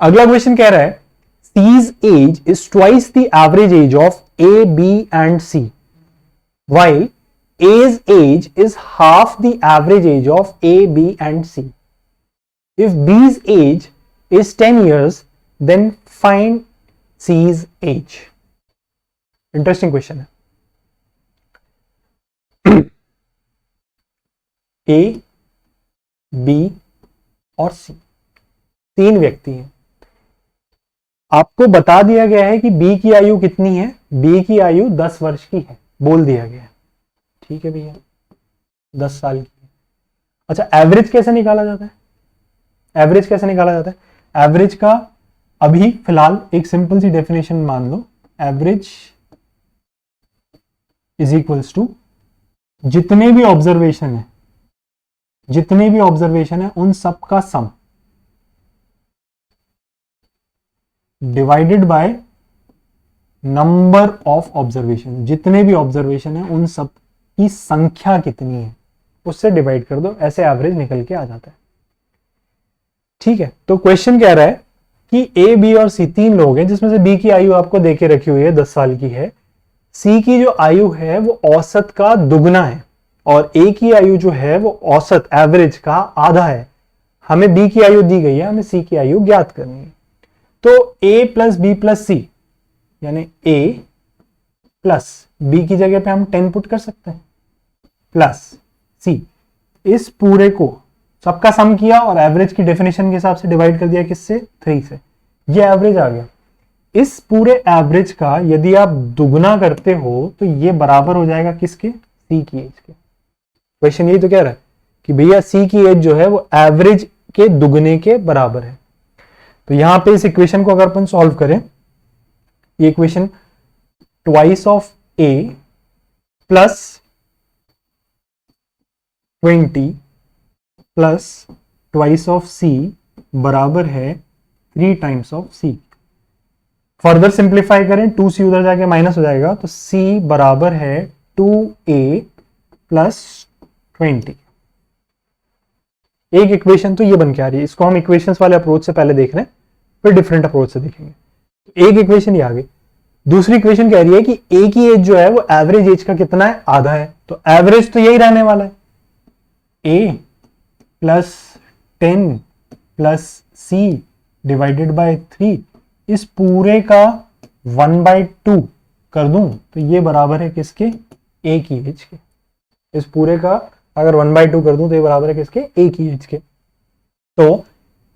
अगला क्वेश्चन कह रहा है C's age is twice the average age of A, B and C, while A's age is half the average age of A, B and C. If B's age is 10 years, then find C's age. Interesting question है. A, B और C तीन व्यक्ति हैं. आपको बता दिया गया है कि B की आयु कितनी है. B की आयु 10 वर्ष की है, बोल दिया गया है. ठीक है भैया, 10 साल की है. अच्छा, एवरेज कैसे निकाला जाता है? एवरेज कैसे निकाला जाता है? एवरेज का अभी फिलहाल एक सिंपल सी डेफिनेशन मान लो. एवरेज इज इक्वल्स टू जितने भी ऑब्जर्वेशन है उन सब का सम divided by number of observation. जितने भी ऑब्जर्वेशन है उन सब की संख्या कितनी है उससे डिवाइड कर दो, ऐसे एवरेज निकल के आ जाता है. ठीक है, तो क्वेश्चन कह रहा है कि ए, बी और सी तीन लोग हैं, जिसमें से बी की आयु आपको देके रखी हुई है 10 साल की है. सी की जो आयु है वो औसत का दुगना है और ए की आयु जो है वो औसत एवरेज का आधा है. हमें बी की आयु दी गई है, हमें सी की आयु ज्ञात करनी है. तो a प्लस बी प्लस सी यानी a प्लस बी की जगह पे हम 10 पुट कर सकते हैं प्लस सी. इस पूरे को सबका सम किया और एवरेज की डेफिनेशन के हिसाब से डिवाइड कर दिया किससे? 3 से. ये एवरेज आ गया. इस पूरे एवरेज का यदि आप दुगना करते हो तो ये बराबर हो जाएगा किसके? सी की एज के. क्वेश्चन यही तो कह रहा है कि भैया सी की एज जो है वो एवरेज के दुगने के बराबर है. तो यहां पे इस इक्वेशन को अगर अपन सॉल्व करें, ये equation twice of A plus 20 plus twice of C बराबर है 3 times of C. Further simplify करें, 2c उधर जाके माइनस हो जाएगा तो c बराबर है 2a प्लस 20. एक इक्वेशन तो ये बन के आ रही है. इसको हम इक्वेशंस वाले अप्रोच से पहले देख रहे हैं, फिर डिफरेंट अप्रोच से देखेंगे. एक इक्वेशन ये आ गई. दूसरी इक्वेशन कह रही है कि ए की एज जो है वो एवरेज एज का कितना है? आधा है. तो एवरेज तो यही रहने वाला है, a plus 10 plus c divided by 3. इस पूरे का 1/2 कर दूं तो ये बराबर है किसके? ए की एज के. इस पूरे का अगर 1/2 कर दूं तो ये बराबर है किसके? ए की एज के. तो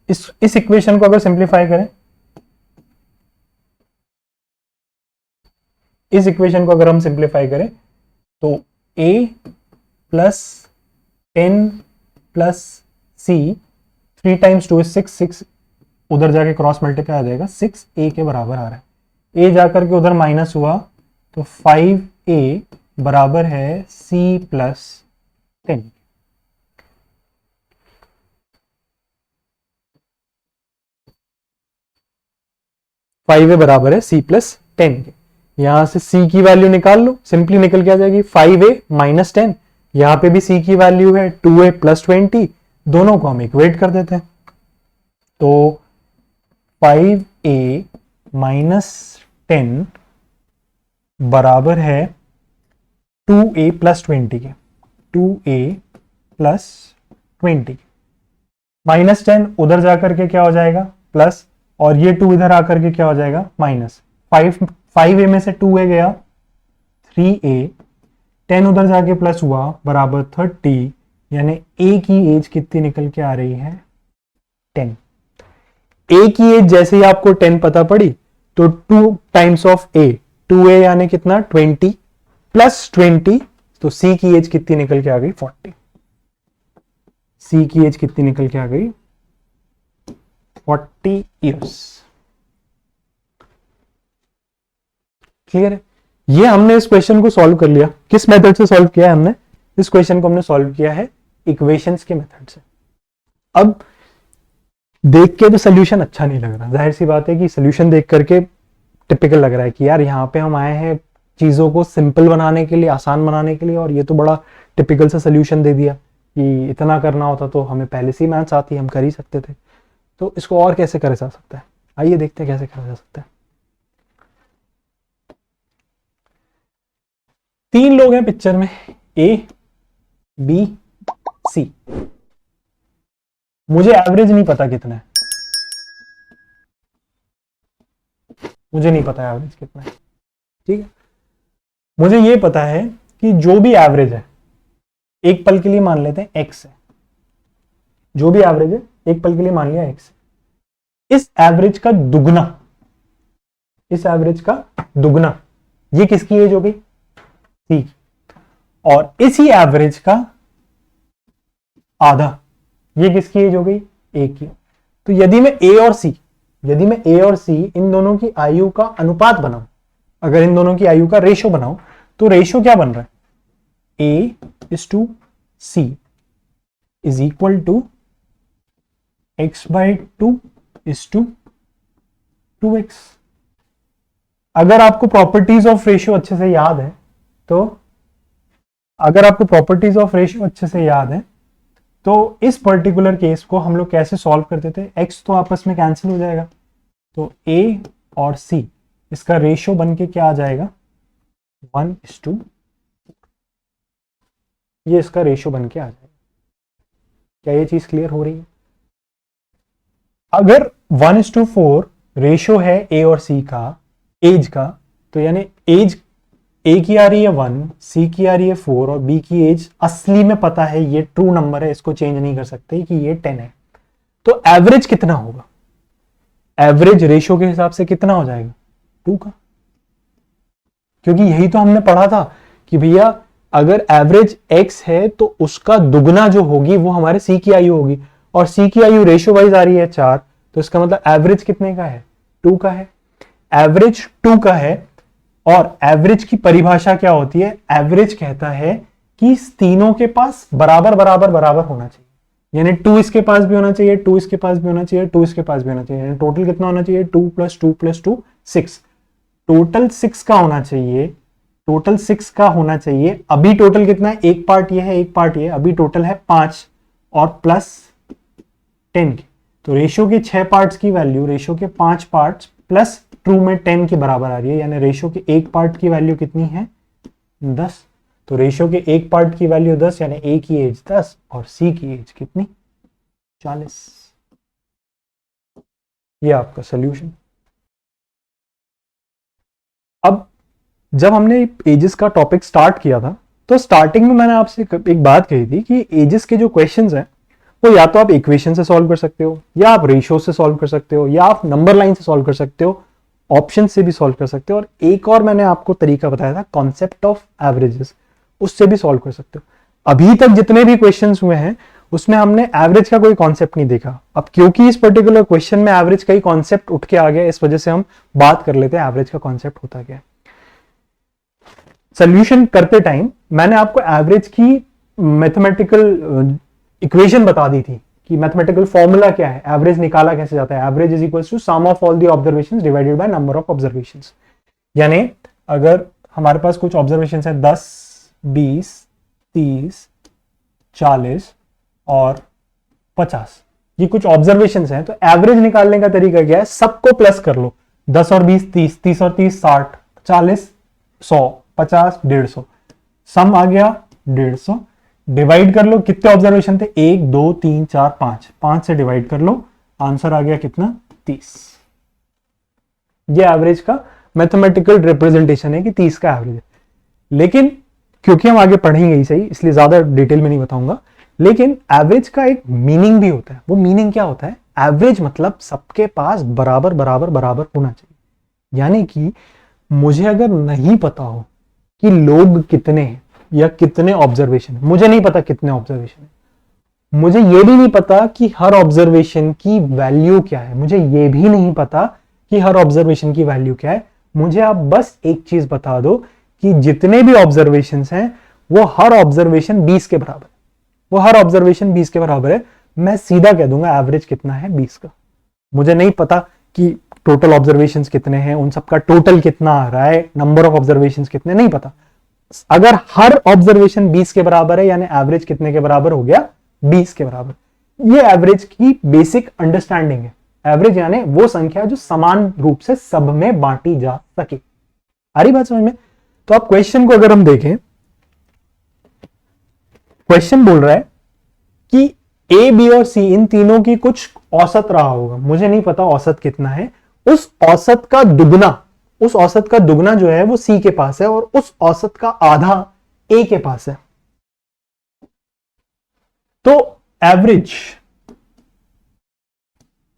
इस इक्वेशन को अगर सिंप्लीफाई करें, इस इक्वेशन को अगर हम सिंप्लीफाई करें तो a plus 10 plus C 3 times 2 is 6 उधर जाके क्रॉस मल्टीप्लाई आ जाएगा, 6a के बराबर आ रहा है. a जाकर के उधर माइनस हुआ तो 5a बराबर है c प्लस 10. फाइव ए बराबर है c प्लस 10 के. यहां से c की वैल्यू निकाल लो, सिंपली निकल के आ जाएगी 5a माइनस 10. यहां पे भी c की वैल्यू है 2a प्लस 20. दोनों को हम इक्वेट कर देते हैं तो 5a माइनस 10 बराबर है 2a प्लस 20 के. 2a प्लस 20 माइनस 10 उधर जाकर के क्या हो जाएगा? प्लस, और ये 2 इधर आकर के क्या हो जाएगा? माइनस. 5a में से 2a गया 3a, 10 उधर जाके प्लस हुआ बराबर 30. यानी a की एज कितनी निकल के आ रही है? 10. a की एज जैसे ही आपको 10 पता पड़ी तो 2 टाइम्स ऑफ a, 2a यानी कितना? 20 प्लस 20. तो c की एज कितनी निकल के आ गई? 40. c की एज कितनी निकल के आ गई? 40 इयर्स. क्लियर है? ये हमने इस क्वेश्चन को सॉल्व कर लिया. किस मेथड से सॉल्व किया है हमने? इस क्वेश्चन को हमने सॉल्व किया है इक्वेशंस के मेथड से. अब देख के तो सोल्यूशन अच्छा नहीं लग रहा, जाहिर सी बात है कि सोल्यूशन देख करके टिपिकल लग रहा है कि यार यहाँ पे हम आए हैं चीज़ों को सिंपल बनाने के लिए, आसान बनाने के लिए, और ये तो बड़ा टिपिकल सा सोल्यूशन दे दिया कि इतना करना होता तो हमें पहले से ही मैथ्स आती, हम कर ही सकते थे। तो इसको और कैसे करा जा सकता है, आइए देखते हैं कैसे करा जा सकता है। 3 लोग हैं पिक्चर में, ए बी सी। मुझे एवरेज नहीं पता कितना है, मुझे नहीं पता एवरेज कितना है, ठीक है। मुझे ये पता है कि जो भी एवरेज है, एक पल के लिए मान लेते हैं एक्स है, जो भी एवरेज है एक पल के लिए मान लिया एक्स, इस एवरेज का दुगना, इस एवरेज का दुगना ये किसकी एज हो गई, सी, और इसी एवरेज का आधा ये किसकी एज हो गई, ए की। तो यदि मैं ए और सी, यदि मैं ए और सी इन दोनों की आयु का अनुपात बनाऊं, अगर इन दोनों की आयु का रेशो बनाऊं, तो रेशो क्या बन रहा है, a is to c is equal to x/2 is to 2x। अगर आपको प्रॉपर्टीज ऑफ रेशियो अच्छे से याद है तो, अगर आपको प्रॉपर्टीज ऑफ रेशियो अच्छे से याद है तो इस पर्टिकुलर केस को हम लोग कैसे सॉल्व करते थे, x तो आपस में कैंसिल हो जाएगा, तो a और c इसका रेशियो बन के क्या आ जाएगा, 1:4, ये इसका रेशियो बन के आ जाएगा। क्या ये चीज क्लियर हो रही है? अगर 1:4 रेशियो है a और c का एज का, तो यानी एज ए की आ रही है 1, सी की आ रही है 4 और बी की एज असली में पता है, ये ट्रू नंबर है, इसको चेंज नहीं कर सकते कि ये 10 है। तो एवरेज कितना होगा, एवरेज रेशियो के हिसाब से कितना हो जाएगा, 2 का, क्योंकि यही तो हमने पढ़ा था कि भैया अगर एवरेज x है तो उसका दुगना जो होगी वो हमारे c की आयु होगी, और c की आयु रेशियो वाइज आ रही है 4, तो इसका मतलब एवरेज कितने का है, 2 का है। एवरेज 2 का है, और एवरेज की परिभाषा क्या होती है, एवरेज कहता है कि तीनों के पास बराबर बराबर बराबर होना चाहिए, यानी 2 इसके पास भी होना चाहिए, 2 इसके पास भी होना चाहिए, 2 इसके पास भी होना चाहिए, यानी टोटल कितना होना चाहिए, 2 + 2 + 2 6, टोटल 6 का होना चाहिए, टोटल 6 का होना चाहिए। अभी टोटल कितना है, एक पार्ट ये है, एक पार्ट ये है, अभी टोटल है 5 और प्लस 10 की, तो रेशियो के 6 पार्ट्स की वैल्यू रेशियो के 5 पार्ट्स प्लस ट्रू में 10 के बराबर आ रही है, यानी रेशियो के एक पार्ट की वैल्यू कितनी है, 10। तो रेशियो के एक पार्ट की वैल्यू 10, यानी ए की एज 10 और सी की एज कितनी, 40। ये आपका सोल्यूशन। अब जब हमने एजेस का टॉपिक स्टार्ट किया था तो स्टार्टिंग में मैंने आपसे एक बात कही थी कि एजेस के जो क्वेश्चंस हैं वो या तो आप इक्वेशन से सॉल्व कर सकते हो, या आप रेशियो से सॉल्व कर सकते हो, या आप नंबर लाइन से सॉल्व कर सकते हो, ऑप्शन से भी सॉल्व कर सकते हो, और एक और मैंने आपको तरीका बताया था कॉन्सेप्ट ऑफ एवरेजेस, उससे भी सॉल्व कर सकते हो। अभी तक जितने भी क्वेश्चंस हुए हैं उसमें हमने एवरेज का कोई कॉन्सेप्ट नहीं देखा। अब क्योंकि इस पर्टिकुलर क्वेश्चन में एवरेज का ही कॉन्सेप्ट उठ के आ गया, इस वजह से हम बात कर लेते हैं एवरेज का कॉन्सेप्ट होता क्या है। सोल्यूशन करते टाइम मैंने आपको एवरेज की मैथमेटिकल इक्वेशन बता दी थी कि मैथमेटिकल फॉर्मूला क्या है, एवरेज निकाला कैसे जाता है, average is equal to sum of all the observations divided by number of observations. यानी अगर हमारे पास कुछ ऑब्जर्वेशंस है 10, 20, 30, 40 और 50, ये कुछ ऑब्जर्वेशंस हैं, तो एवरेज निकालने का तरीका क्या है, सबको प्लस कर लो, 10 और 20 30, 30 और 30 60, 40 100, 50 150, सम आ गया 150, डिवाइड कर लो, कितने ऑब्जर्वेशन थे, 1 2 3 4 5, 5 से डिवाइड कर लो, आंसर आ गया कितना, 30। ये एवरेज का मैथमेटिकल रिप्रेजेंटेशन है कि 30 का एवरेज है। लेकिन क्योंकि हम आगे पढ़ेंगे ही सही, इसलिए ज्यादा डिटेल में नहीं बताऊंगा, लेकिन एवरेज का एक मीनिंग भी होता है। वो मीनिंग क्या होता है, एवरेज मतलब सबके पास बराबर बराबर बराबर होना चाहिए। यानी कि मुझे अगर नहीं पता हो कि लोग कितने हैं या कितने ऑब्जर्वेशन है, मुझे नहीं पता कितने ऑब्जर्वेशन है, मुझे ये भी नहीं पता कि हर ऑब्जर्वेशन की वैल्यू क्या है, मुझे ये भी नहीं पता कि हर ऑब्जर्वेशन की वैल्यू क्या है, मुझे आप बस एक चीज बता दो कि जितने भी ऑब्जर्वेशंस हैं वो हर ऑब्जर्वेशन 20 के बराबर है, वो हर ऑब्जर्वेशन 20 के बराबर है, मैं सीधा कह दूंगा एवरेज कितना है, 20 का। मुझे नहीं पता कि टोटल ऑब्जर्वेशंस कितने हैं, उन सबका टोटल कितना आ रहा है, नंबर ऑफ ऑब्जर्वेशंस कितने, नहीं पता। अगर हर ऑब्जर्वेशन 20 के बराबर है यानी एवरेज कितने के बराबर हो गया, 20 के बराबर। ये एवरेज की बेसिक अंडरस्टैंडिंग है। एवरेज यानी वो संख्या जो समान रूप से सब में बांटी जा सके। आ रही बात समझ में? तो आप क्वेश्चन को अगर हम देखें, क्वेश्चन बोल रहा है कि ए, बी और सी इन तीनों की कुछ औसत रहा होगा, मुझे नहीं पता औसत कितना है, उस औसत का दुगना, उस औसत का दुगना जो है वो सी के पास है और उस औसत का आधा ए के पास है। तो एवरेज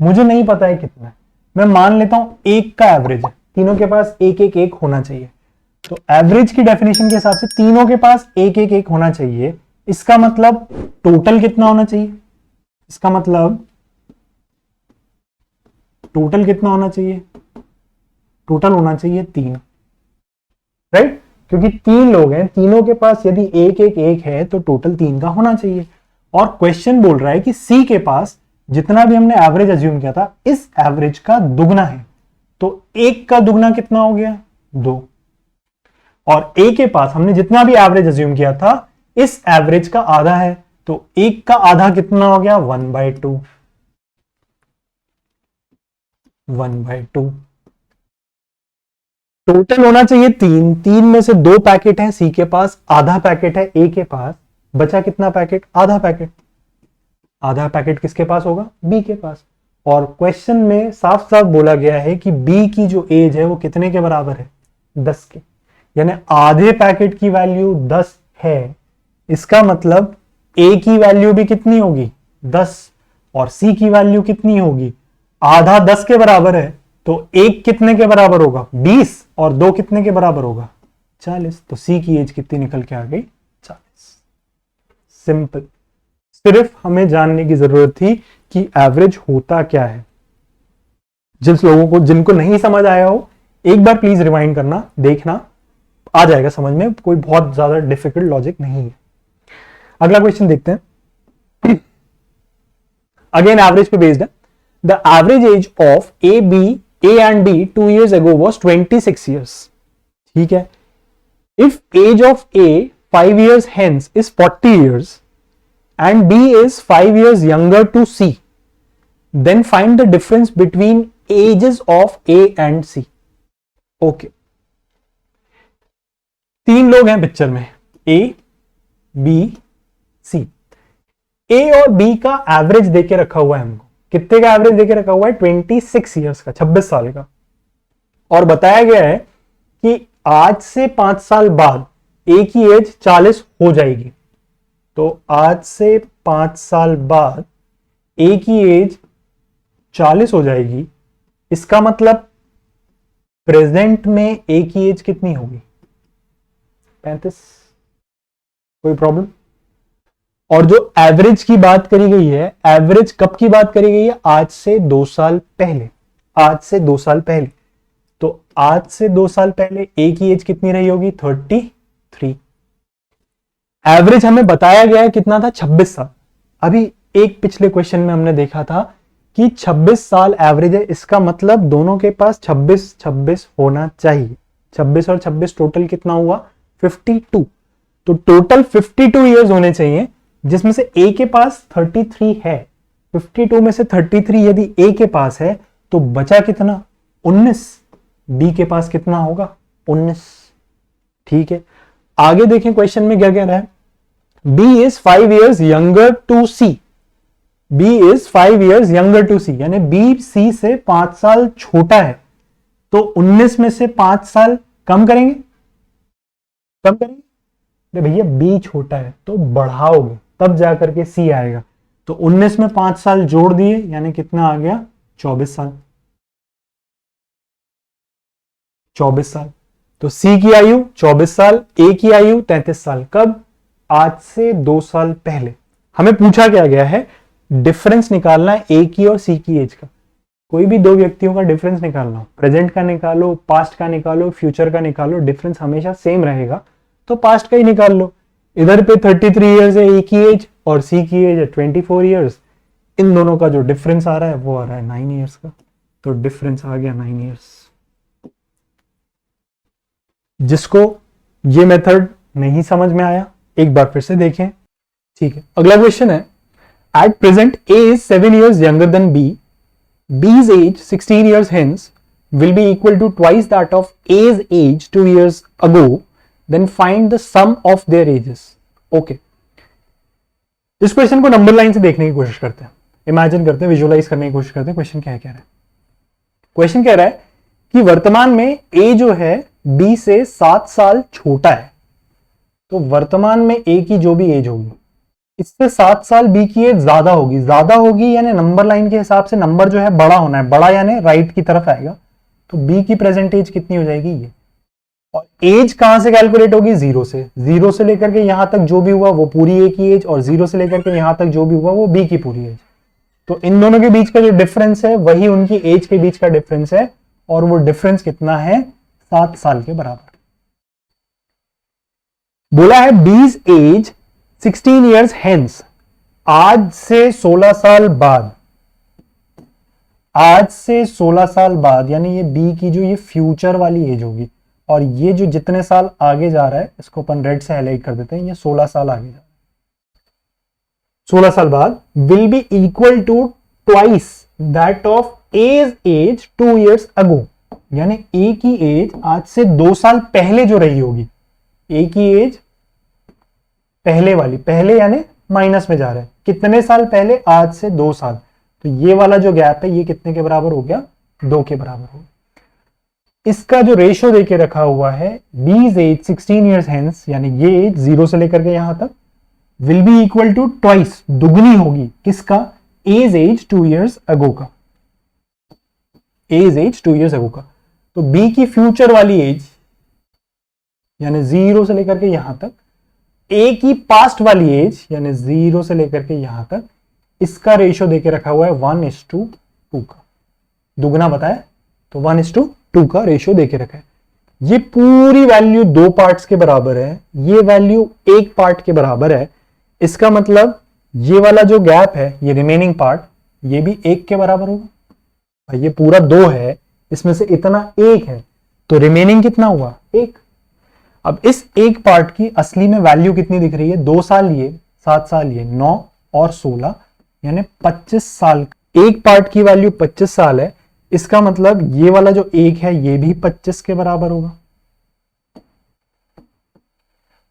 मुझे नहीं पता है कितना है, मैं मान लेता हूं एक का एवरेज है, तीनों के पास एक एक एक होना चाहिए। तो एवरेज की डेफिनेशन के हिसाब से तीनों के पास एक एक एक होना चाहिए। इसका मतलब टोटल कितना होना चाहिए, इसका मतलब टोटल कितना होना चाहिए, टोटल होना चाहिए 3, राइट? क्योंकि 3 लोग हैं, तीनों के पास यदि एक एक एक है तो टोटल 3 का होना चाहिए। और क्वेश्चन बोल रहा है कि सी के पास जितना भी हमने एवरेज अज्यूम किया था इस एवरेज का दुगना है। तो 1 का दुगना कितना हो गया, 2। और ए के पास हमने जितना भी एवरेज अज्यूम किया था इस एवरेज का आधा है, तो 1 का आधा कितना हो गया, 1/2। 1/2 टोटल होना चाहिए 3, 3 में से 2 पैकेट है सी के पास, आधा पैकेट है ए के पास, बचा कितना पैकेट, आधा पैकेट। आधा पैकेट किसके पास होगा, बी के पास। और क्वेश्चन में साफ साफ बोला गया है कि बी की जो एज है वो कितने के बराबर है, 10 के, यानी आधे पैकेट की वैल्यू 10 है। इसका मतलब ए की वैल्यू भी कितनी होगी, 10, और सी की वैल्यू कितनी होगी, आधा 10 के बराबर है, तो एक कितने के बराबर होगा, 20, और 2 कितने के बराबर होगा, 40। तो सी की एज कितनी निकल के आ गई, 40। सिंपल। सिर्फ हमें जानने की जरूरत थी कि एवरेज होता क्या है। जिस लोगों को, जिनको नहीं समझ आया हो, एक बार प्लीज रिवाइंड करना, देखना, आ जाएगा समझ में, कोई बहुत ज्यादा डिफिकल्ट लॉजिक नहीं है। अगला क्वेश्चन देखते हैं। अगेन एवरेज पे बेस्ड है। The average age of A and B 2 years ago was 26 years. ठीक है। If age of A 5 years hence is 40 years and B is 5 years younger to C, then find the difference between ages of A and C. Okay. 3 लोग हैं picture में, A, B, C. A और B का average देके रखा हुआ है हमको। कितने का एवरेज देके रखा हुआ है, 26 ईयर्स का, 26 साल का। और बताया गया है कि आज से 5 साल बाद A की एज 40 हो जाएगी। तो आज से 5 साल बाद ए की एज 40 हो जाएगी। इसका मतलब प्रेजेंट में ए की एज कितनी होगी, 35। कोई प्रॉब्लम? और जो एवरेज की बात करी गई है, एवरेज कब की बात करी गई है, आज से 2 साल पहले। आज से 2 साल पहले, तो आज से 2 साल पहले ए की एज कितनी रही होगी, 33। एवरेज हमें बताया गया है कितना था, 26 साल। अभी एक पिछले क्वेश्चन में हमने देखा था कि 26 साल एवरेज है, इसका मतलब दोनों के पास 26 होना चाहिए। 26 और 26 टोटल कितना हुआ, 52। तो टोटल 52 इयर्स होने चाहिए, जिसमें से ए के पास 33 है। 52 में से 33 यदि ए के पास है तो बचा कितना, 19। बी के पास कितना होगा, 19। ठीक है, आगे देखें क्वेश्चन में क्या कह रहा है, B is 5 years younger to C. B is 5 years younger to C, यानी बी सी से 5 साल छोटा है। तो 19 में से 5 साल कम करेंगे, कम करेंगे, अरे भैया बी छोटा है तो बढ़ाओगे तब जाकर के सी आएगा। तो 19 में 5 साल जोड़ दिए, यानी कितना आ गया, 24 साल। 24 साल। तो सी की आयु 24 साल, ए की आयु 33 साल। कब, आज से 2 साल पहले। हमें पूछा क्या गया है, डिफरेंस निकालना है ए की और सी की एज का। कोई भी 2 व्यक्तियों का डिफरेंस निकालना हो, प्रेजेंट का निकालो, पास्ट का निकालो, फ्यूचर का निकालो, डिफरेंस हमेशा सेम रहेगा, तो पास्ट का ही निकाल लो। इधर पे 33 इयर्स है ए की एज और सी की एज है 24 इयर्स। इन दोनों का जो डिफरेंस आ रहा है वो आ रहा है 9 इयर्स का। तो डिफरेंस आ गया 9 ईयर्स। जिसको ये मेथड नहीं समझ में आया एक बार फिर से देखें। ठीक है, अगला क्वेश्चन है, at present a is 7 years younger than b, b's age 16 years hence will be equal to twice that of A's age 2 years ago, then find the sum of their ages. Okay. इस question को number line से देखने की कोशिश करते हैं, imagine करते हैं, विजुअलाइज करने की कोशिश करते हैं। क्वेश्चन क्या कह रहा है? क्वेश्चन कह रहा है कि वर्तमान में A जो है B से 7 साल छोटा है, तो वर्तमान में A की जो भी एज होगी इससे 7 साल B की एज ज्यादा होगी यानी नंबर लाइन के हिसाब से नंबर जो है बड़ा होना है, बड़ा यानी राइट की तरफ आएगा, तो B की प्रेजेंट एज कितनी हो जाएगी ये, और एज कहां से कैलकुलेट होगी? 0 से लेकर के यहां तक जो भी हुआ वो पूरी A की एज, और 0 से लेकर के यहां तक जो भी हुआ वो B की पूरी एज। तो इन दोनों के बीच का जो डिफरेंस है वही उनकी एज के बीच का डिफरेंस है, और वो डिफरेंस कितना है? 7 साल के बराबर। बोला है B's एज 16 ईयर्स हेंस, आज से 16 साल बाद, आज से 16 साल बाद यानी ये बी की जो ये फ्यूचर वाली एज होगी, और ये जो जितने साल आगे जा रहा है इसको अपन रेड से हाईलाइट कर देते हैं, ये 16 साल आगे जा रहा है, 16 साल बाद will be equal to twice that of age as 2 years ago, यानी ए की एज आज से 2 साल पहले जो रही होगी, ए की एज पहले वाली, पहले यानी माइनस में जा रहा है, कितने साल पहले? आज से 2 साल, तो ये वाला जो गैप है ये कितने के बराबर हो गया? 2 के बराबर हो गया। इसका जो रेशियो देके रखा हुआ है, B's एज 16 ईयर्स हेंस, यानी ये एज 0 से लेकर के यहां तक, will be equal to twice, दुगनी होगी किसका? A's एज 2 ईयर्स अगो का, A's एज 2 ईयर्स अगो का। तो B की फ्यूचर वाली एज यानी 0 से लेकर के यहां तक, A की पास्ट वाली एज यानी 0 से लेकर के यहां तक, इसका रेशियो देके रखा हुआ है 1:2 का, दुगना बताया तो 1:2 का रेशियो देके रखा है। ये पूरी वैल्यू 2 पार्ट्स के बराबर है, ये वैल्यू 1 पार्ट के बराबर है, इसका मतलब ये वाला जो गैप है, ये रिमेनिंग पार्ट, ये भी 1 के बराबर होगा। ये पूरा 2 है, इसमें से इतना 1 है, तो रिमेनिंग कितना हुआ? 1। अब इस 1 पार्ट की असली में वैल्यू कितनी दिख रही है? 2 साल ये, 7 साल ये, 9 और 16 यानी 25 साल। एक पार्ट की वैल्यू 25 साल है, इसका मतलब ये वाला जो 1 है ये भी 25 के बराबर होगा।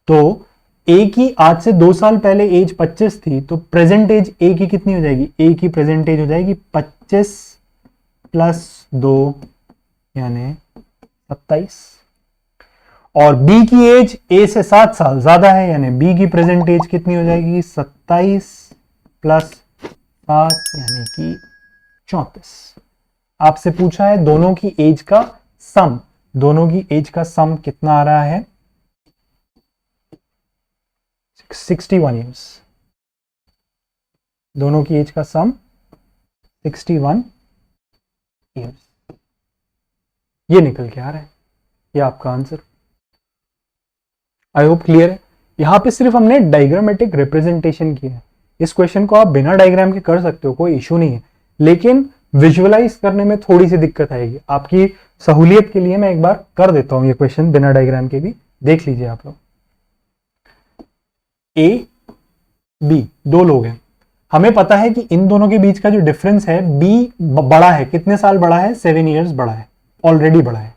तो ए की आज से 2 साल पहले एज 25 थी, तो प्रेजेंट एज ए की कितनी हो जाएगी? ए की प्रेजेंट एज हो जाएगी 25 + 2 यानी 27, और बी की एज ए से 7 साल ज्यादा है, यानी बी की प्रेजेंट एज कितनी हो जाएगी? 27 + 7 यानी कि 34। आपसे पूछा है दोनों की एज का सम, दोनों की एज का सम कितना आ रहा है? 61 ईयर्स। दोनों की एज का सम 61 ईयर्स। ये निकल के आ रहा है, ये आपका आंसर। आई होप क्लियर है। यहां पे सिर्फ हमने डायग्रामेटिक रिप्रेजेंटेशन किया है। इस क्वेश्चन को आप बिना डायग्राम के कर सकते हो, कोई इशू नहीं है, लेकिन विजुअलाइज करने में थोड़ी सी दिक्कत आएगी। आपकी सहूलियत के लिए मैं एक बार कर देता हूं ये क्वेश्चन बिना डायग्राम के भी, देख लीजिए आप लोग। ए बी 2 लोग हैं, हमें पता है कि इन दोनों के बीच का जो डिफरेंस है, बी बड़ा है, कितने साल बड़ा है? 7 ईयर्स बड़ा है, ऑलरेडी बड़ा है।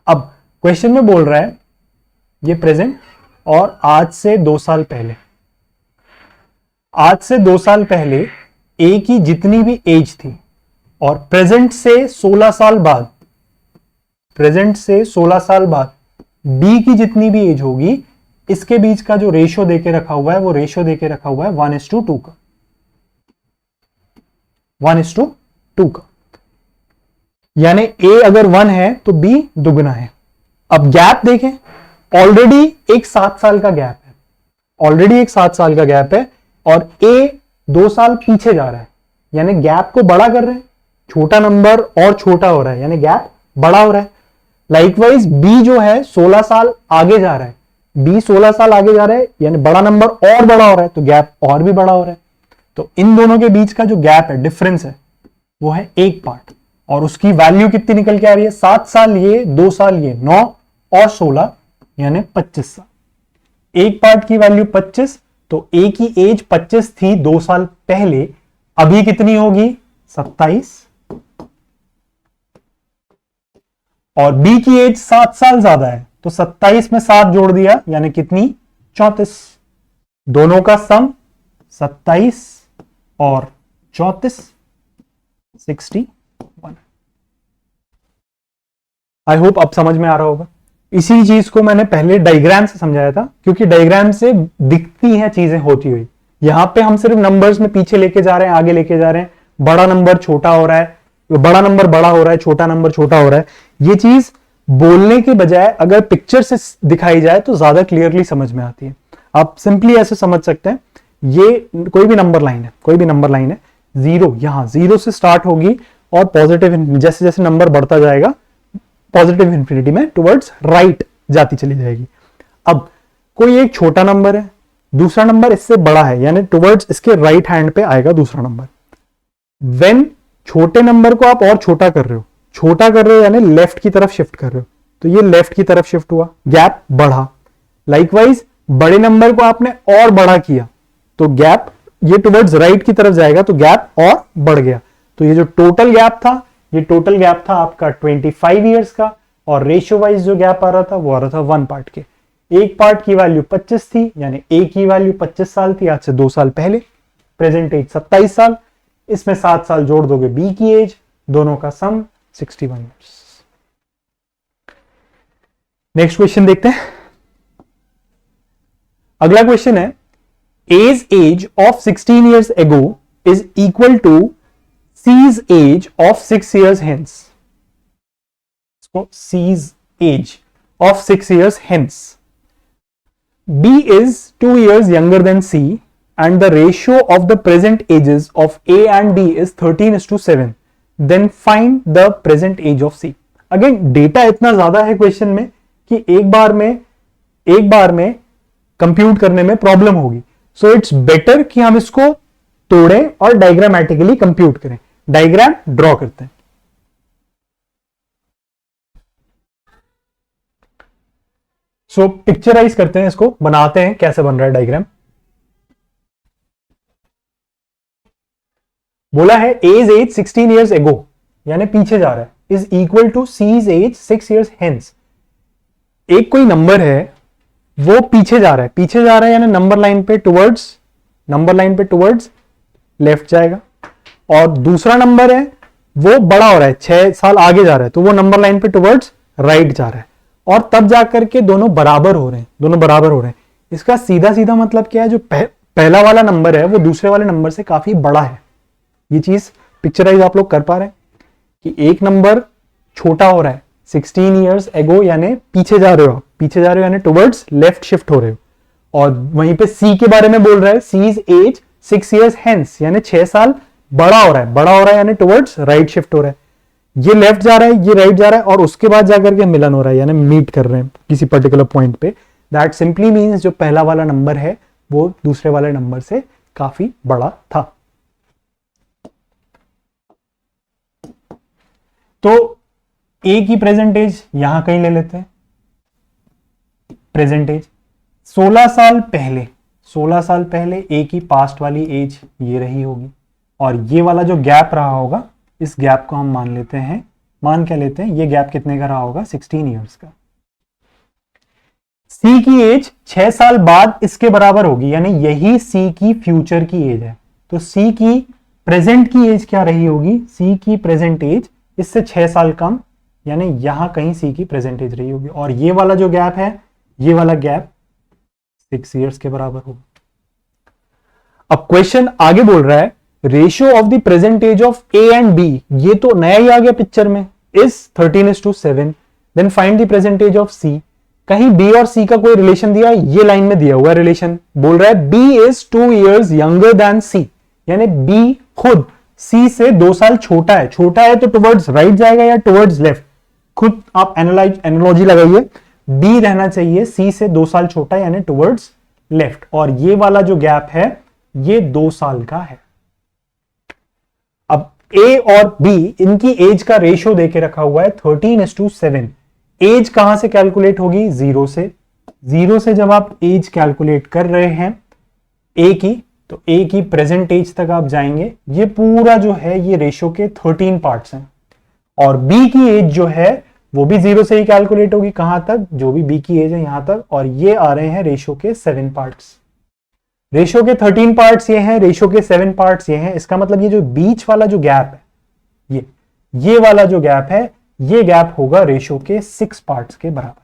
अब क्वेश्चन में बोल रहा है ये प्रेजेंट और आज से 2 साल पहले, आज से 2 साल पहले ए की जितनी भी एज थी, और प्रेजेंट से 16 साल बाद, प्रेजेंट से 16 साल बाद बी की जितनी भी एज होगी, इसके बीच का जो रेशियो देके रखा हुआ है, वो रेशियो देके रखा हुआ है 1:2 का, 1:2 का। यानी ए अगर 1 है तो बी दुगना है। अब गैप देखें, ऑलरेडी एक 7 साल का गैप है, ऑलरेडी एक 7 साल का गैप है, और ए 2 साल पीछे जा रहा है, यानी गैप को बड़ा कर रहे हैं, छोटा नंबर और छोटा हो रहा है, यानी गैप बड़ा हो रहा है। लाइकवाइज बी जो है 16 साल आगे जा रहा है, बी 16 साल आगे जा रहा है, यानी बड़ा नंबर और बड़ा हो रहा है, तो गैप और भी बड़ा हो रहा है। तो इन दोनों के बीच का जो गैप है, डिफरेंस है, वो है 1 पार्ट। और उसकी वैल्यू कितनी निकल के आ रही है, 7 साल ये, 2 साल ये, 9 और 16 यानी 25 साल। एक पार्ट की वैल्यू 25, तो ए की एज 25 थी 2 साल पहले, अभी कितनी होगी 27, और बी की एज 7 साल ज्यादा है, तो 27 में 7 जोड़ दिया यानी कितनी 34। दोनों का सम 27 और 34 61। आई होप अब समझ में आ रहा होगा। इसी चीज को मैंने पहले डायग्राम से समझाया था, क्योंकि डायग्राम से दिखती हैं चीजें होती हुई। यहां पे हम सिर्फ नंबर्स में पीछे लेके जा रहे हैं, आगे लेके जा रहे हैं, बड़ा नंबर छोटा हो रहा है, बड़ा नंबर बड़ा हो रहा है, छोटा नंबर छोटा हो रहा है। ये चीज बोलने के बजाय अगर पिक्चर से दिखाई जाए तो ज्यादा क्लियरली समझ में आती है। आप सिंपली ऐसे समझ सकते हैं, ये कोई भी नंबर लाइन है, कोई भी नंबर लाइन है, जीरो, यहां जीरो से स्टार्ट होगी और पॉजिटिव जैसे जैसे नंबर बढ़ता जाएगा पॉजिटिव इंफिनिटी में टुवर्ड्स राइट जाती चली जाएगी। अब कोई एक छोटा नंबर है, दूसरा नंबर इससे बड़ा है, यानी टुवर्ड्स इसके राइट हैंड पे आएगा दूसरा नंबर। व्हेन छोटे नंबर को आप और छोटा कर रहे हो, छोटा कर रहे हो यानी लेफ्ट की तरफ शिफ्ट कर रहे हो, तो ये लेफ्ट की तरफ शिफ्ट हुआ, गैप बढ़ा। लाइकवाइज बड़े नंबर को आपने और बड़ा किया तो गैप ये टुवर्ड्स राइट की तरफ जाएगा, तो गैप और बढ़ गया। तो ये जो टोटल गैप था, ये टोटल गैप था आपका 25 इयर्स का, और रेशियो वाइज जो गैप आ रहा था वो आ रहा था 1 पार्ट के। एक पार्ट की वैल्यू 25 थी, यानी ए की वैल्यू 25 साल थी आज से 2 साल पहले, प्रेजेंट एज 27 साल, इसमें 7 साल जोड़ दोगे बी की एज, दोनों का सम 61 इयर्स। नेक्स्ट क्वेश्चन देखते हैं। अगला क्वेश्चन है, A's age of 16 years ago is equal to C's age of 6 years hence. So C's age of 6 years hence. B is 2 years younger than C and the ratio of the present ages of A and B is 13:7. Then find the present age of C. Again data इतना ज्यादा है question में कि एक बार में compute करने में problem होगी। सो इट्स बेटर कि हम इसको तोड़ें और डायग्रामेटिकली कंप्यूट करें। डायग्राम ड्रॉ करते हैं। सो पिक्चराइज करते हैं, इसको बनाते हैं कैसे बन रहा है डायग्राम। बोला है एज 16 इयर्स एगो, यानी पीछे जा रहा है, is equal to C's age 6 years hence. एक कोई नंबर है वो पीछे जा रहा है यानी नंबर लाइन पे टुवर्ड्स लेफ्ट जाएगा, और दूसरा नंबर है वो बड़ा हो रहा है, 6 साल आगे जा रहा है, तो वो नंबर लाइन पे टुवर्ड्स राइट जा रहा है, और तब जाकर के दोनों बराबर हो रहे हैं। इसका सीधा सीधा मतलब क्या है, जो पहला वाला नंबर है वो दूसरे वाले नंबर से काफी बड़ा है। ये चीज पिक्चराइज आप लोग कर पा रहे हैं कि एक नंबर छोटा हो रहा है 16 इयर्स एगो, यानी पीछे जा रहे हो यानी टुवर्ड्स लेफ्ट शिफ्ट हो रहे हो, और वहीं पे सी के बारे में बोल रहा है, सीज एज 6 इयर्स हेंस, यानी 6 साल बड़ा हो रहा है यानी टुवर्ड्स राइट शिफ्ट हो रहा है। ये लेफ्ट जा रहा है, ये राइट जा रहा है, और उसके बाद जाकर के मिलन हो रहा है यानी मीट कर रहे हैं किसी पर्टिकुलर पॉइंट पे। दैट सिंपली मीन्स जो पहला वाला नंबर है वो दूसरे वाले नंबर से काफी बड़ा था। तो ए की प्रेजेंट एज यहां कहीं ले लेते हैं। प्रेजेंट एज 16 साल पहले ए की पास्ट वाली एज ये रही होगी, और ये वाला जो गैप रहा होगा, इस गैप को हम मान क्या लेते हैं, ये गैप कितने का रहा होगा, 16 इयर्स का। सी की एज 6 साल बाद इसके बराबर होगी, यानी यही सी की फ्यूचर की एज है, तो सी की प्रेजेंट की एज क्या रही होगी, सी की प्रेजेंट एज इससे 6 साल कम, यानी यहां कहीं सी की प्रेजेंट एज रही होगी, और ये वाला जो गैप है, ये वाला गैप 6 इयर्स के बराबर होगा। अब क्वेश्चन आगे बोल रहा है, ratio of the present age of A and b, ये तो नया ही आ गया पिक्चर में, is 13:7, then find the present age of c. कहीं बी और सी का कोई रिलेशन दिया, ये लाइन में दिया हुआ रिलेशन, बोल रहा है B is 2 years younger than c, यानी बी खुद सी से 2 साल छोटा है तो टुवर्ड्स राइट जाएगा या टुवर्ड्स लेफ्ट, खुद आप एनालॉजी लगाइए, बी रहना चाहिए सी से 2 साल छोटा यानी टुवर्ड्स लेफ्ट, और ये वाला जो गैप है ये 2 साल का है। अब ए और बी इनकी एज का रेशियो देके रखा हुआ है 13:7। एज कहां से कैलकुलेट होगी? जीरो से। जीरो से जब आप एज कैलकुलेट कर रहे हैं ए की, तो ए की प्रेजेंट एज तक आप जाएंगे। ये पूरा जो है ये रेशियो के 13 पार्ट्स हैं। और बी की एज जो है वो भी जीरो से ही कैलकुलेट होगी। कहां तक? जो भी बी की एज है यहां तक। और ये आ रहे हैं रेशियो के 7 पार्ट्स। रेशियो के 13 पार्ट्स ये हैं, रेशियो के 7 पार्ट्स ये हैं। इसका मतलब ये जो बीच वाला जो गैप है, ये वाला जो गैप है, ये गैप होगा रेशियो के 6 पार्ट्स के बराबर।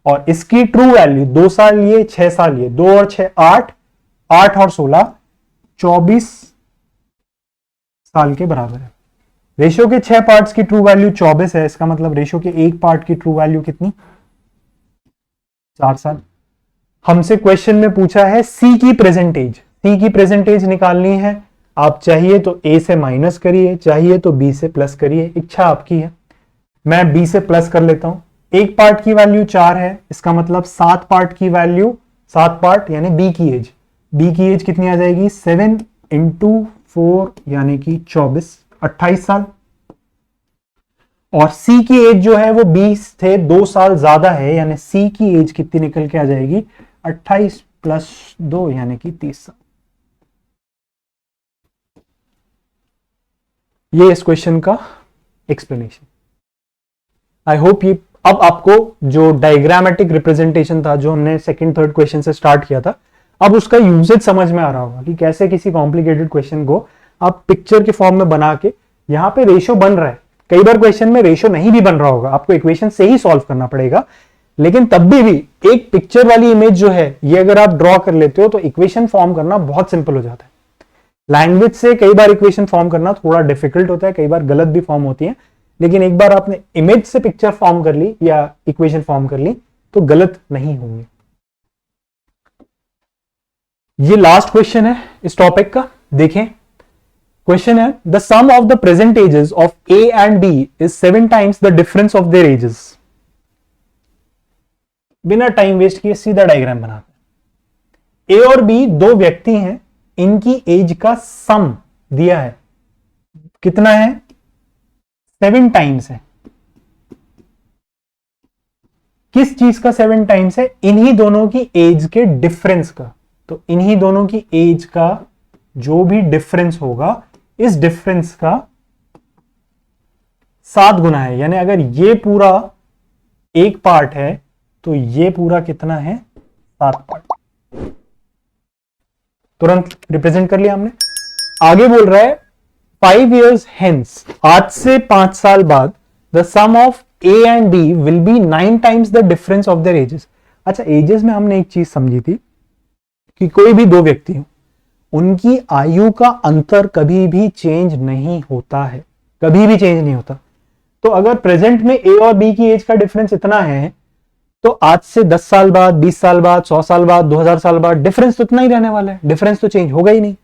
और इसकी ट्रू वैल्यू 2 साल ये, 6 साल ये, 2 और 6 8, 8 और 16 24 साल के बराबर है। रेशियो के 6 पार्ट्स की ट्रू वैल्यू 24 है। इसका मतलब रेशियो के 1 पार्ट की ट्रू वैल्यू कितनी? 4 साल। हमसे क्वेश्चन में पूछा है सी की प्रेजेंटेज। सी की प्रेजेंटेज निकालनी है। आप चाहिए तो ए से माइनस करिए, चाहिए तो बी से प्लस करिए, इच्छा आपकी है। मैं बी से प्लस कर लेता हूं। एक पार्ट की वैल्यू 4 है, इसका मतलब 7 पार्ट की वैल्यू, 7 पार्ट यानी बी की एज। बी की एज कितनी आ जाएगी? 7 × 4 यानी कि 24, 28 साल। और सी की एज जो है वो 20 थे 2 साल ज्यादा है, यानी सी की एज कितनी निकल के आ जाएगी? 28 + 2 यानी कि 30 साल। ये इस क्वेश्चन का एक्सप्लेनेशन। आई होप ये अब आपको जो डायग्रामेटिक रिप्रेजेंटेशन था जो हमने सेकंड थर्ड क्वेश्चन से स्टार्ट किया था, अब उसका यूजेज समझ में आ रहा होगा कि कैसे किसी कॉम्प्लिकेटेड क्वेश्चन को आप पिक्चर के फॉर्म में बना के, यहां पे रेशियो बन रहा है। कई बार क्वेश्चन में रेशियो नहीं भी बन रहा होगा, आपको इक्वेशन से ही सॉल्व करना पड़ेगा, लेकिन तब भी एक पिक्चर वाली इमेज जो है ये अगर आप ड्रॉ कर लेते हो तो इक्वेशन फॉर्म करना बहुत सिंपल हो जाता है। लैंग्वेज से कई बार इक्वेशन फॉर्म करना थोड़ा डिफिकल्ट होता है, कई बार गलत भी फॉर्म होती है, लेकिन एक बार आपने इमेज से पिक्चर फॉर्म कर ली या इक्वेशन फॉर्म कर ली तो गलत नहीं होंगे। ये लास्ट क्वेश्चन है इस टॉपिक का। देखें, क्वेश्चन है the sum of the present ages of A and B is 7 times the difference of their ages. बिना टाइम वेस्ट किए सीधा डायग्राम बनाते हैं। ए और बी दो व्यक्ति हैं, इनकी एज का सम दिया है, कितना है? 7 टाइम्स है। किस चीज का 7 टाइम्स है? इन्हीं दोनों की एज के डिफरेंस का। तो इन्हीं दोनों की एज का जो भी डिफरेंस होगा, इस डिफरेंस का 7 गुना है। यानी अगर ये पूरा एक पार्ट है तो ये पूरा कितना है? 7 पार्ट। तुरंत रिप्रेजेंट कर लिया हमने। आगे बोल रहा है 5 years hence, आज से 5 साल बाद, the sum of A and B will be 9 times the difference of their ages. अच्छा, एजेस में हमने एक चीज समझी थी कि कोई भी दो व्यक्ति हो, उनकी आयु का अंतर कभी भी चेंज नहीं होता है, कभी भी चेंज नहीं होता। तो अगर प्रेजेंट में ए और बी की एज का डिफरेंस इतना है, तो आज से 10 साल बाद, 20 साल बाद, 100 साल बाद, 2000 साल बाद डिफरेंस तो इतना ही रहने वाला है, डिफरेंस तो चेंज होगा ही नहीं।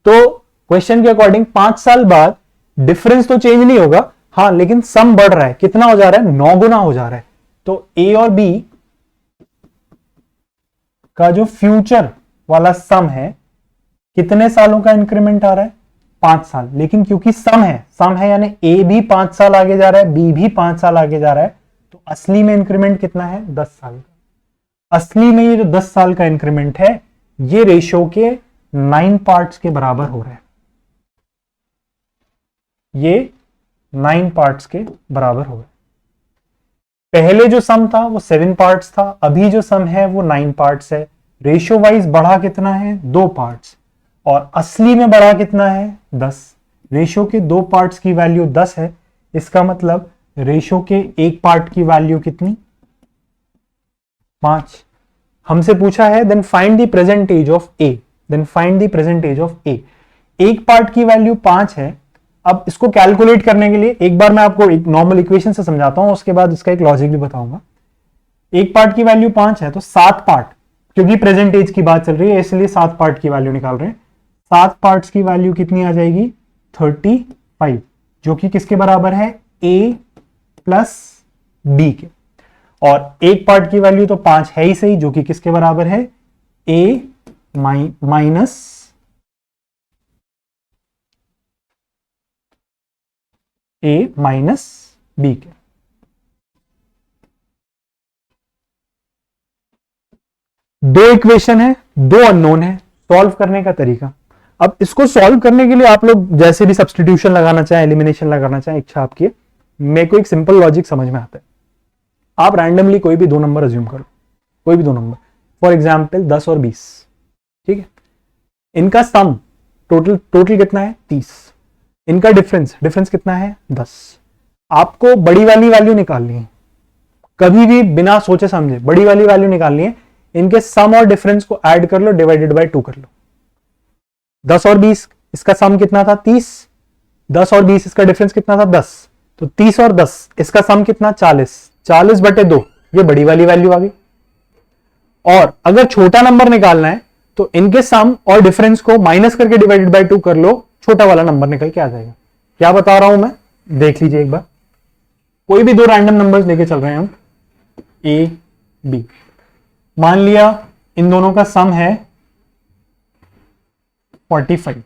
तो क्वेश्चन के अकॉर्डिंग 5 साल बाद डिफरेंस तो चेंज नहीं होगा, हाँ, लेकिन सम बढ़ रहा है। कितना हो जा रहा है? 9 गुना हो जा रहा है। तो ए और बी का जो फ्यूचर वाला सम है, कितने सालों का इंक्रीमेंट आ रहा है? 5 साल। लेकिन क्योंकि सम है यानी ए भी 5 साल आगे जा रहा है, बी भी 5 साल आगे जा रहा है, तो असली में इंक्रीमेंट कितना है? 10 साल का। असली में ये जो 10 साल का इंक्रीमेंट है, ये रेशियो के 9 पार्ट्स के बराबर हो रहा है। ये 9 पार्ट्स के बराबर हो गए। पहले जो सम था वो 7 पार्ट्स था, अभी जो सम है वो 9 पार्ट्स है। रेशियो वाइज बढ़ा कितना है? 2 पार्ट्स। और असली में बढ़ा कितना है? 10। रेशियो के 2 पार्ट्स की वैल्यू 10 है, इसका मतलब रेशियो के 1 पार्ट की वैल्यू कितनी? 5। हमसे पूछा है then find the present age of A, then find the present age of A. 1 part की वैल्यू 5 है। अब इसको कैलकुलेट करने के लिए एक बार मैं आपको एक नॉर्मल इक्वेशन से समझाता हूं, उसके बाद इसका एक लॉजिक भी बताऊंगा। 1 पार्ट की वैल्यू 5 है, तो 7 पार्ट, क्योंकि प्रेजेंट एज की बात चल रही है इसलिए 7 पार्ट की वैल्यू निकाल रहे हैं। 7 पार्ट्स की वैल्यू कितनी आ जाएगी? 35, जो कि किसके बराबर है? ए प्लस बी के। और 1 पार्ट की वैल्यू तो 5 है ही सही, जो कि किसके बराबर है? ए माइनस ए माइनस बी के। दो इक्वेशन है, दो अननोन है, सॉल्व करने का तरीका। अब इसको सॉल्व करने के लिए आप लोग जैसे भी सब्स्टिट्यूशन लगाना चाहें, एलिमिनेशन लगाना चाहें, इच्छा आपकी है। मेरे को एक सिंपल लॉजिक समझ में आता है। आप रैंडमली कोई भी दो नंबर अज्यूम करो, कोई भी दो नंबर, फॉर एग्जाम्पल 10 और 20, ठीक है। इनका सम टोटल कितना है 30, इनका डिफरेंस कितना है 10। आपको बड़ी वाली वैल्यू निकालनी है, कभी भी बिना सोचे समझे बड़ी वाली वैल्यू निकालनी है। इनके सम और डिफरेंस को ऐड कर लो, डिवाइडेड बाय 2 कर लो। 10 और 20, इसका सम कितना था 30, 10 और 20 इसका डिफरेंस कितना था 10, तो 30 और 10 इसका सम कितना 40, 40 बटे 2, ये बड़ी वाली वैल्यू आ गई। और अगर छोटा नंबर निकालना है तो इनके सम और डिफरेंस को माइनस करके डिवाइडेड बाय 2 कर लो, छोटा वाला नंबर निकल के आ जाएगा। क्या बता रहा हूं मैं, देख लीजिए एक बार। कोई भी दो रैंडम नंबर्स लेके चल रहे हैं हम, ए बी। मान लिया इन दोनों का सम है 45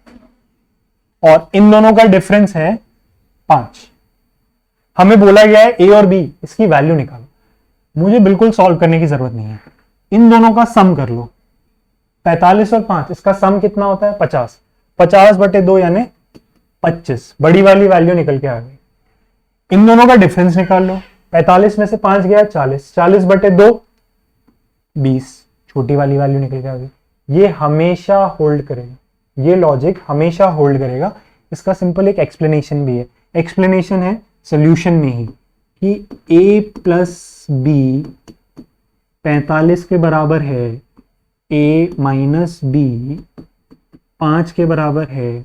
और इन दोनों का डिफरेंस है 5। हमें बोला गया है ए और बी, इसकी वैल्यू निकालो। मुझे बिल्कुल सॉल्व करने की जरूरत नहीं है, इन दोनों का सम कर लो। 45 और 5, इसका सम कितना होता है 50, 50 बटे 2 यानी 25, बड़ी वाली वैल्यू निकल के आ गई। इन दोनों का डिफरेंस निकाल लो, 45 में से 5 गया 40, 40 बटे 2 20, छोटी वाली वैल्यू निकल के आ गई। ये हमेशा होल्ड करेगा, ये लॉजिक हमेशा होल्ड करेगा। इसका सिंपल एक एक्सप्लेनेशन भी है, एक्सप्लेनेशन है सोल्यूशन में ही, कि a प्लस बी 45 के बराबर है, a माइनस बी 5 के बराबर है।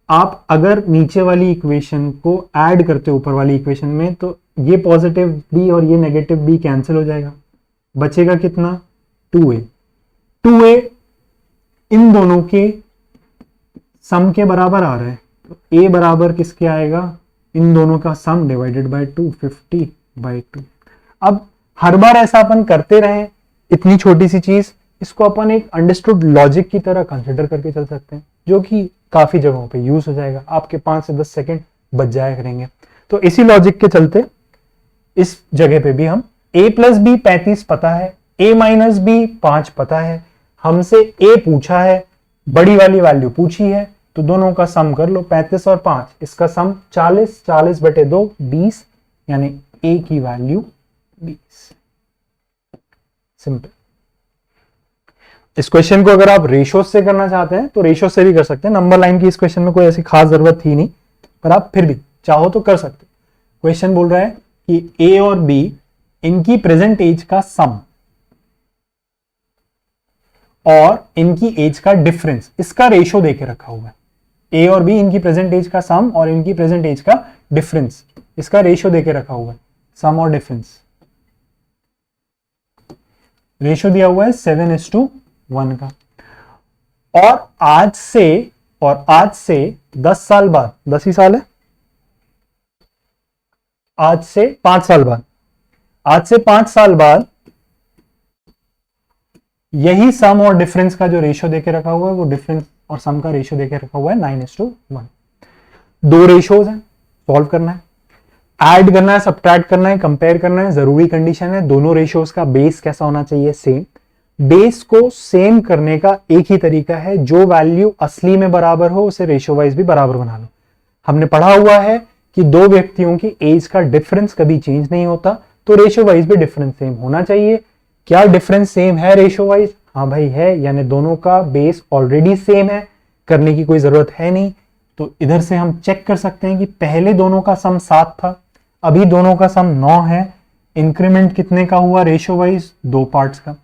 आप अगर नीचे वाली इक्वेशन को ऐड करते हो ऊपर वाली इक्वेशन में, तो ये पॉजिटिव b और ये नेगेटिव b कैंसिल हो जाएगा, बचेगा कितना 2a। 2a इन दोनों के सम के बराबर आ रहा है, तो a बराबर किसके आएगा, इन दोनों का सम डिवाइडेड बाय 2, 50/2। अब हर बार ऐसा अपन करते रहे, इतनी छोटी सी चीज, इसको अपन एक अंडरस्टूड लॉजिक की तरह कंसिडर करके चल सकते हैं, जो कि काफी जगहों पे यूज हो जाएगा, आपके 5 से 10 सेकंड बच जाया करेंगे। तो इसी लॉजिक के चलते इस जगह पे भी हम a प्लस बी 35 पता है, a माइनस बी 5 पता है, हमसे a पूछा है, बड़ी वाली वैल्यू पूछी है, तो दोनों का सम कर लो, 35 और 5, इसका सम 40, 40 बटे 2 20, यानी a की वैल्यू 20। सिंपल। इस क्वेश्चन को अगर आप रेशो से करना चाहते हैं तो रेशो से भी कर सकते हैं, नंबर लाइन की इस क्वेश्चन में कोई ऐसी खास जरूरत थी नहीं, पर आप फिर भी चाहो तो कर सकते। क्वेश्चन बोल रहा है कि a और b इनकी प्रेजेंट एज का सम और इनकी एज का डिफरेंस, इसका रेशो देके रखा हुआ है। a और b इनकी प्रेजेंट एज का सम और इनकी प्रेजेंट एज का डिफरेंस, इसका रेशो देके रखा हुआ है, सम और डिफरेंस। रेशो दिया हुआ है 7:1 का। और आज से 10 साल बाद, 10 ही साल है, आज से 5 साल बाद, आज से 5 साल बाद यही सम और डिफरेंस का जो रेशो देके रखा हुआ है, वो डिफरेंस और सम का रेशो देके रखा हुआ है 9:1। दो रेशोज हैं, सॉल्व करना है, ऐड करना है, सब्ट्रैक्ट करना है, कंपेयर करना है। जरूरी कंडीशन है दोनों रेशियोज का बेस कैसा होना चाहिए, सेम। बेस को सेम करने का एक ही तरीका है, जो वैल्यू असली में बराबर हो उसे रेशियो वाइज भी बराबर बना लो। हमने पढ़ा हुआ है कि दो व्यक्तियों की एज का डिफरेंस कभी चेंज नहीं होता, तो रेशियो वाइज भी डिफरेंस सेम होना चाहिए। क्या डिफरेंस सेम है रेशियो वाइज? हाँ भाई है, यानी दोनों का बेस ऑलरेडी सेम है, करने की कोई जरूरत है नहीं। तो इधर से हम चेक कर सकते हैं कि पहले दोनों का सम 7 था, अभी दोनों का सम 9 है। इंक्रीमेंट कितने का हुआ रेशियो वाइज? 2 पार्ट्स का।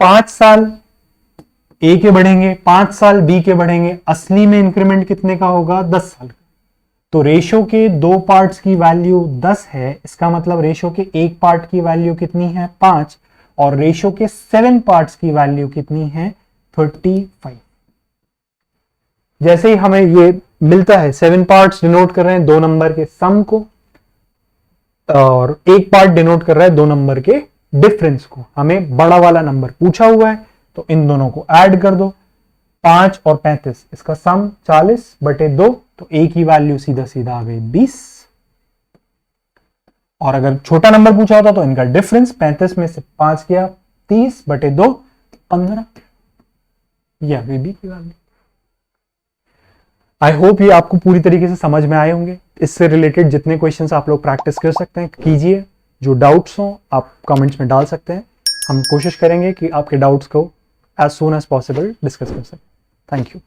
5 साल ए के बढ़ेंगे, 5 साल बी के बढ़ेंगे, असली में इंक्रीमेंट कितने का होगा? 10 साल का। तो रेशियो के 2 पार्ट्स की वैल्यू 10 है, इसका मतलब रेशियो के 1 पार्ट की वैल्यू कितनी है? 5, और रेशियो के 7 पार्ट्स की वैल्यू कितनी है? 35। जैसे ही हमें ये मिलता है, 7 पार्ट्स डिनोट कर रहे हैं 2 नंबर के सम को, और 1 पार्ट डिनोट कर रहा है 2 नंबर के डिफरेंस को। हमें बड़ा वाला नंबर पूछा हुआ है, तो इन दोनों को ऐड कर दो, 5 और 35, इसका सम 40/2, तो a की वैल्यू सीधा सीधा आ गई 20, और अगर छोटा नंबर पूछा होता तो इनका डिफरेंस 35 में से 5 किया 30/2 15। यह अभी भी की बात नहीं। आई होप ये आपको पूरी तरीके से समझ में आए होंगे। इससे रिलेटेड जितने क्वेश्चंस आप लोग प्रैक्टिस कर सकते हैं कीजिए। जो डाउट्स हो आप कमेंट्स में डाल सकते हैं। हम कोशिश करेंगे कि आपके डाउट्स को as soon as possible discuss कर सकें। Thank you.